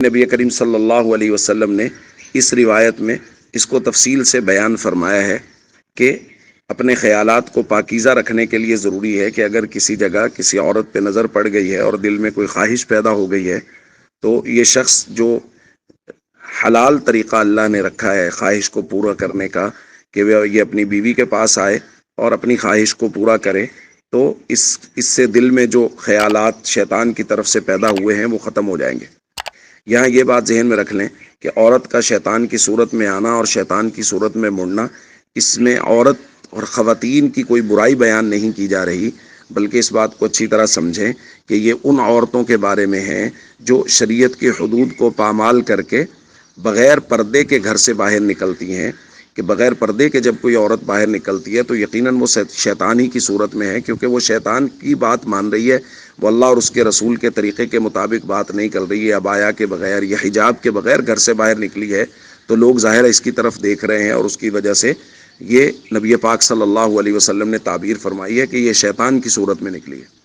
نبی کریم صلی اللہ علیہ وسلم نے اس روایت میں اس کو تفصیل سے بیان فرمایا ہے کہ اپنے خیالات کو پاکیزہ رکھنے کے لیے ضروری ہے کہ اگر کسی جگہ کسی عورت پہ نظر پڑ گئی ہے اور دل میں کوئی خواہش پیدا ہو گئی ہے تو یہ شخص جو حلال طریقہ اللہ نے رکھا ہے خواہش کو پورا کرنے کا کہ وہ یہ اپنی بیوی کے پاس آئے اور اپنی خواہش کو پورا کرے تو اس سے دل میں جو خیالات شیطان کی طرف سے پیدا ہوئے ہیں وہ ختم ہو جائیں گے۔ یہاں یہ بات ذہن میں رکھ لیں کہ عورت کا شیطان کی صورت میں آنا اور شیطان کی صورت میں مڑنا، اس میں عورت اور خواتین کی کوئی برائی بیان نہیں کی جا رہی، بلکہ اس بات کو اچھی طرح سمجھیں کہ یہ ان عورتوں کے بارے میں ہے جو شریعت کے حدود کو پامال کر کے بغیر پردے کے گھر سے باہر نکلتی ہیں، کہ بغیر پردے کے جب کوئی عورت باہر نکلتی ہے تو یقیناً وہ شیطان ہی کی صورت میں ہے، کیونکہ وہ شیطان کی بات مان رہی ہے، وہ اللہ اور اس کے رسول کے طریقے کے مطابق بات نہیں کر رہی ہے، عبایا کے بغیر یا حجاب کے بغیر گھر سے باہر نکلی ہے تو لوگ ظاہر اس کی طرف دیکھ رہے ہیں، اور اس کی وجہ سے یہ نبی پاک صلی اللہ علیہ وسلم نے تعبیر فرمائی ہے کہ یہ شیطان کی صورت میں نکلی ہے۔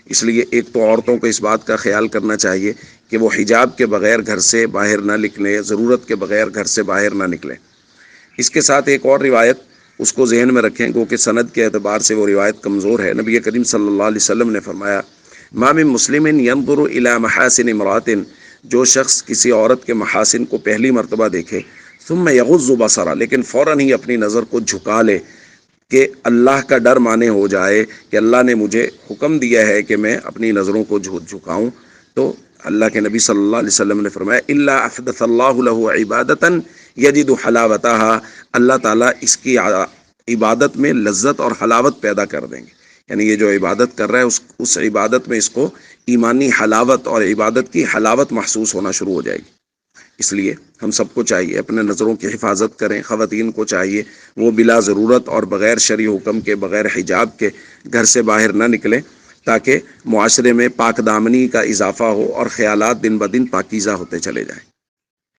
اس لیے ایک تو عورتوں کو اس بات کا خیال کرنا چاہیے کہ وہ حجاب کے بغیر گھر سے باہر نہ نکلیں، ضرورت کے بغیر گھر سے باہر نہ نکلیں۔ اس کے ساتھ ایک اور روایت اس کو ذہن میں رکھیں، کیونکہ سند کے اعتبار سے وہ روایت کمزور ہے۔ نبی کریم صلی اللہ علیہ وسلم نے فرمایا، ما من مسلم ينظر الى محاسن امرات، جو شخص کسی عورت کے محاسن کو پہلی مرتبہ دیکھے، ثم یغض بصرہ، لیکن فوراً ہی اپنی نظر کو جھکا لے کہ اللہ کا ڈر مانے ہو جائے کہ اللہ نے مجھے حکم دیا ہے کہ میں اپنی نظروں کو جھکاؤں، تو اللہ کے نبی صلی اللہ علیہ وسلم نے فرمایا الا احدث اللہ له عبادتا یجد حلاوتها، اللہ تعالیٰ اس کی عبادت میں لذت اور حلاوت پیدا کر دیں گے، یعنی یہ جو عبادت کر رہا ہے اس عبادت میں اس کو ایمانی حلاوت اور عبادت کی حلاوت محسوس ہونا شروع ہو جائے گی۔ اس لیے ہم سب کو چاہیے اپنے نظروں کی حفاظت کریں، خواتین کو چاہیے وہ بلا ضرورت اور بغیر شرعی حکم کے، بغیر حجاب کے گھر سے باہر نہ نکلیں، تاکہ معاشرے میں پاک دامنی کا اضافہ ہو اور خیالات دن بدن پاکیزہ ہوتے چلے جائیں۔